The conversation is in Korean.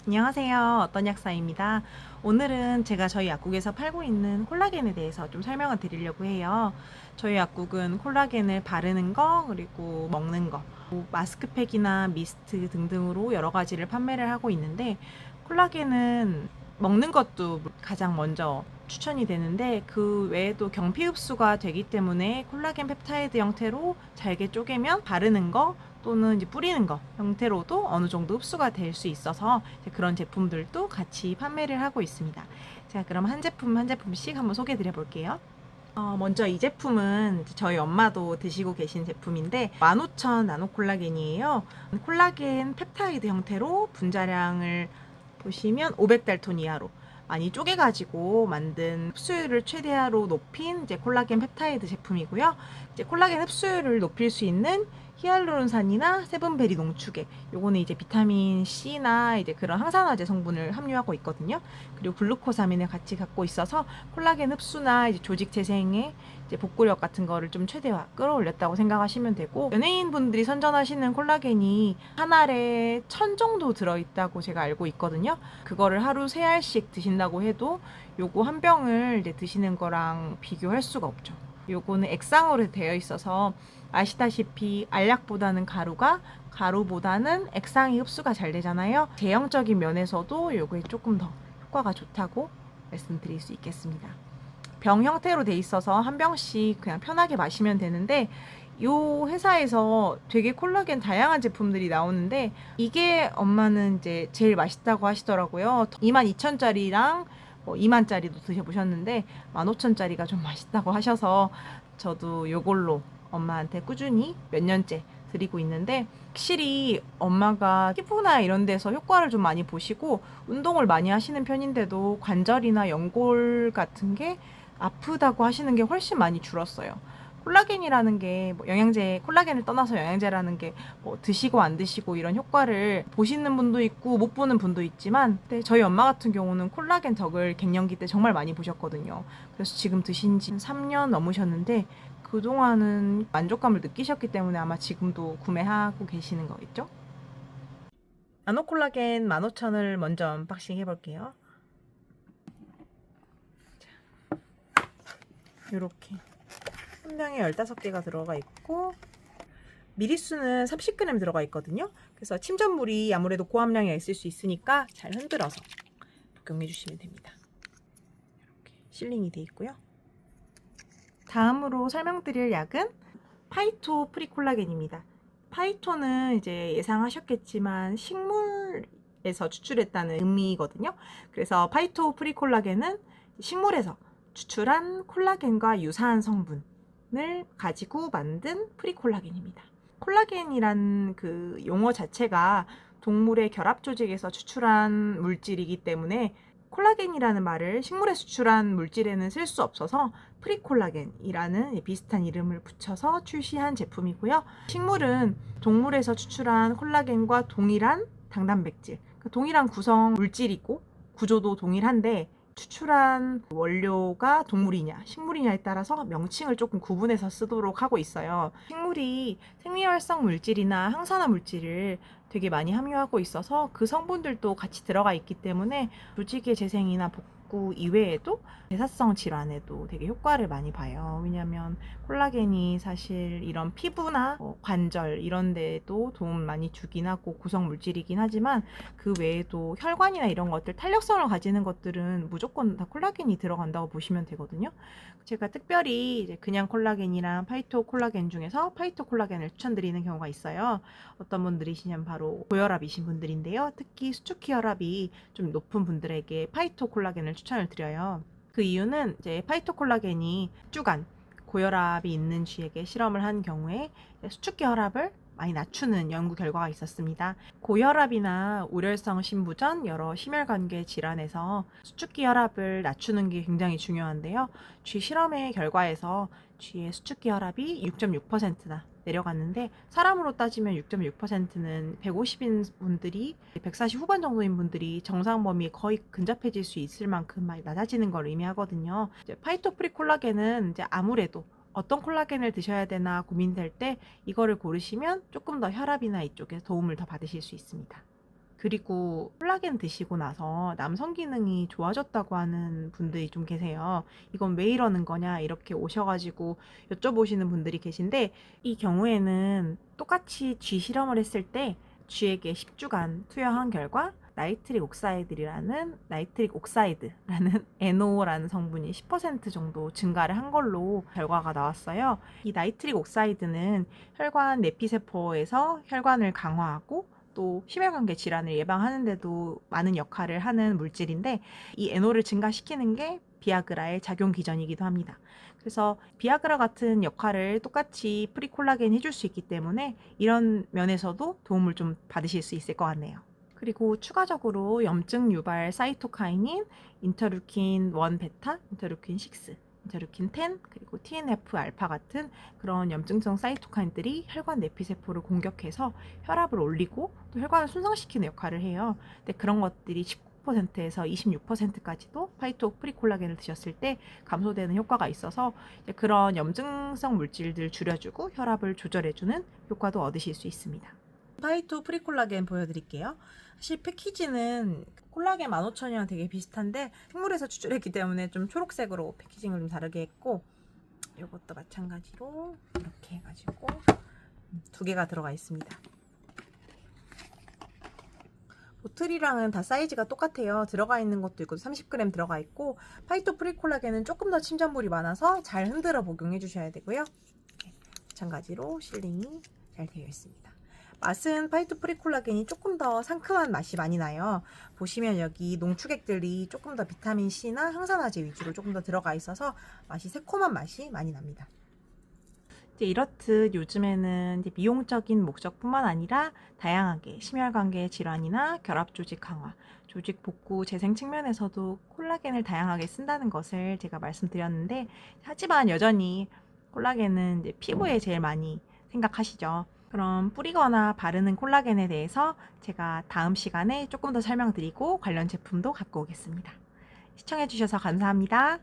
안녕하세요. 어떤 약사입니다. 오늘은 제가 저희 약국에서 팔고 있는 콜라겐에 대해서 좀 설명을 드리려고 해요. 저희 약국은 콜라겐을 바르는 거, 그리고 먹는 거, 마스크팩이나 미스트 등등으로 여러 가지를 판매를 하고 있는데, 콜라겐은 먹는 것도 가장 먼저 추천이 되는데, 그 외에도 경피 흡수가 되기 때문에 콜라겐 펩타이드 형태로 잘게 쪼개면 바르는 거, 또는 이제 뿌리는 거 형태로도 어느 정도 흡수가 될 수 있어서 그런 제품들도 같이 판매를 하고 있습니다. 자, 그럼 한 제품 한 제품씩 한번 소개해 드려 볼게요. 먼저 이 제품은 저희 엄마도 드시고 계신 제품인데 15,000 나노 콜라겐이에요. 콜라겐 펩타이드 형태로 분자량을 보시면 500달톤 이하로 많이 쪼개가지고 만든 흡수율을 최대화로 높인 이제 콜라겐 펩타이드 제품이고요. 이제 콜라겐 흡수율을 높일 수 있는 히알루론산이나 세븐베리 농축액, 요거는 이제 비타민 C나 이제 그런 항산화제 성분을 함유하고 있거든요. 그리고 글루코사민을 같이 갖고 있어서 콜라겐 흡수나 이제 조직 재생에 이제 복구력 같은 거를 좀 최대화 끌어올렸다고 생각하시면 되고, 연예인 분들이 선전하시는 콜라겐이 한 알에 1000 정도 들어있다고 제가 알고 있거든요. 그거를 하루 3알씩 드신다고 해도 요거 한 병을 이제 드시는 거랑 비교할 수가 없죠. 요거는 액상으로 되어 있어서 아시다시피 알약보다는 가루보다는 액상이 흡수가 잘 되잖아요. 제형적인 면에서도 요거에 조금 더 효과가 좋다고 말씀드릴 수 있겠습니다. 병 형태로 돼 있어서 한 병씩 그냥 편하게 마시면 되는데, 요 회사에서 되게 콜라겐 다양한 제품들이 나오는데 이게 엄마는 이제 제일 맛있다고 하시더라고요. 22,000짜리랑 2만짜리도 드셔보셨는데 15,000짜리가 좀 맛있다고 하셔서 저도 요걸로 엄마한테 꾸준히 몇 년째 드리고 있는데, 확실히 엄마가 피부나 이런 데서 효과를 좀 많이 보시고 운동을 많이 하시는 편인데도 관절이나 연골 같은 게 아프다고 하시는 게 훨씬 많이 줄었어요. 콜라겐이라는 게 영양제, 콜라겐을 떠나서 영양제라는 게 드시고 안 드시고 이런 효과를 보시는 분도 있고 못 보는 분도 있지만, 근데 저희 엄마 같은 경우는 콜라겐 덕을 갱년기 때 정말 많이 보셨거든요. 그래서 지금 드신 지 3년 넘으셨는데 그동안은 만족감을 느끼셨기 때문에 아마 지금도 구매하고 계시는 거겠죠? 나노콜라겐 15,000을 먼저 언박싱 해볼게요. 이렇게 한 병에 15개가 들어가 있고 미리수는 30g 들어가 있거든요. 그래서 침전물이 아무래도 고함량이 있을 수 있으니까 잘 흔들어서 복용해 주시면 됩니다. 이렇게 실링이 돼 있고요. 다음으로 설명드릴 약은 파이토 프리콜라겐입니다. 파이토는 이제 예상하셨겠지만 식물에서 추출했다는 의미거든요. 그래서 파이토 프리콜라겐은 식물에서 추출한 콜라겐과 유사한 성분을 가지고 만든 프리콜라겐입니다. 콜라겐이란 그 용어 자체가 동물의 결합 조직에서 추출한 물질이기 때문에 콜라겐이라는 말을 식물에 수출한 물질에는 쓸 수 없어서 프리콜라겐이라는 비슷한 이름을 붙여서 출시한 제품이고요. 식물은 동물에서 추출한 콜라겐과 동일한 당단백질, 동일한 구성 물질이고 구조도 동일한데 추출한 원료가 동물이냐 식물이냐에 따라서 명칭을 조금 구분해서 쓰도록 하고 있어요. 식물이 생리활성 물질이나 항산화 물질을 되게 많이 함유하고 있어서 그 성분들도 같이 들어가 있기 때문에 조직의 재생이나 복구 이외에도 대사성 질환에도 되게 효과를 많이 봐요. 왜냐하면 콜라겐이 사실 이런 피부나 관절 이런 데에도 도움 많이 주긴 하고 구성 물질이긴 하지만, 그 외에도 혈관이나 이런 것들, 탄력성을 가지는 것들은 무조건 다 콜라겐이 들어간다고 보시면 되거든요. 제가 특별히 이제 그냥 콜라겐이랑 파이토 콜라겐 중에서 파이토 콜라겐을 추천드리는 경우가 있어요. 어떤 분들이시냐면 바로 고혈압이신 분들인데요. 특히 수축기 혈압이 좀 높은 분들에게 파이토 콜라겐을 추천을 드려요. 그 이유는 이제 파이토 콜라겐이 주간 고혈압이 있는 쥐에게 실험을 한 경우에 수축기 혈압을 많이 낮추는 연구 결과가 있었습니다. 고혈압이나 우렬성 심부전, 여러 심혈관계 질환에서 수축기 혈압을 낮추는 게 굉장히 중요한데요. 쥐 실험의 결과에서 쥐의 수축기 혈압이 6.6%나 내려갔는데, 사람으로 따지면 6.6%는 150인 분들이 140 후반 정도인 분들이 정상 범위에 거의 근접해질 수 있을 만큼 많이 낮아지는 걸 의미하거든요. 이제 파이토프리 콜라겐은 이제 아무래도 어떤 콜라겐을 드셔야 되나 고민될 때 이거를 고르시면 조금 더 혈압이나 이쪽에 도움을 더 받으실 수 있습니다. 그리고 콜라겐 드시고 나서 남성 기능이 좋아졌다고 하는 분들이 좀 계세요. 이건 왜 이러는 거냐 이렇게 오셔가지고 여쭤보시는 분들이 계신데, 이 경우에는 똑같이 쥐 실험을 했을 때 쥐에게 10주간 투여한 결과 나이트릭 옥사이드라는 NO라는 성분이 10% 정도 증가를 한 걸로 결과가 나왔어요. 이 나이트릭 옥사이드는 혈관 내피세포에서 혈관을 강화하고 또 심혈관계 질환을 예방하는 데도 많은 역할을 하는 물질인데, 이 NO를 증가시키는 게 비아그라의 작용 기전이기도 합니다. 그래서 비아그라 같은 역할을 똑같이 프리콜라겐이 해줄 수 있기 때문에 이런 면에서도 도움을 좀 받으실 수 있을 것 같네요. 그리고 추가적으로 염증 유발 사이토카인인 인터루킨 1 베타, 인터루킨 6, 인터루킨 10, 그리고 TNF 알파 같은 그런 염증성 사이토카인들이 혈관 내피세포를 공격해서 혈압을 올리고 또 혈관을 손상시키는 역할을 해요. 근데 그런 것들이 19%에서 26%까지도 파이토 프리콜라겐을 드셨을 때 감소되는 효과가 있어서 그런 염증성 물질들 줄여주고 혈압을 조절해주는 효과도 얻으실 수 있습니다. 파이토 프리콜라겐 보여드릴게요. 사실 패키지는 콜라겐 15,000이랑 되게 비슷한데 생물에서 추출했기 때문에 좀 초록색으로 패키징을 좀 다르게 했고, 이것도 마찬가지로 이렇게 해가지고 2개가 들어가 있습니다. 보틀이랑은 다 사이즈가 똑같아요. 들어가 있는 것도 있고 30g 들어가 있고, 파이토 프리콜라겐은 조금 더 침전물이 많아서 잘 흔들어 복용해 주셔야 되고요. 마찬가지로 실링이 잘 되어 있습니다. 맛은 파이토 프리콜라겐이 조금 더 상큼한 맛이 많이 나요. 보시면 여기 농축액들이 조금 더 비타민C나 항산화제 위주로 조금 더 들어가 있어서 맛이 새콤한 맛이 많이 납니다. 이제 이렇듯 요즘에는 이제 미용적인 목적뿐만 아니라 다양하게 심혈관계 질환이나 결합 조직 강화, 조직 복구 재생 측면에서도 콜라겐을 다양하게 쓴다는 것을 제가 말씀드렸는데, 하지만 여전히 콜라겐은 이제 피부에 제일 많이 생각하시죠. 그럼 뿌리거나 바르는 콜라겐에 대해서 제가 다음 시간에 조금 더 설명드리고 관련 제품도 갖고 오겠습니다. 시청해주셔서 감사합니다.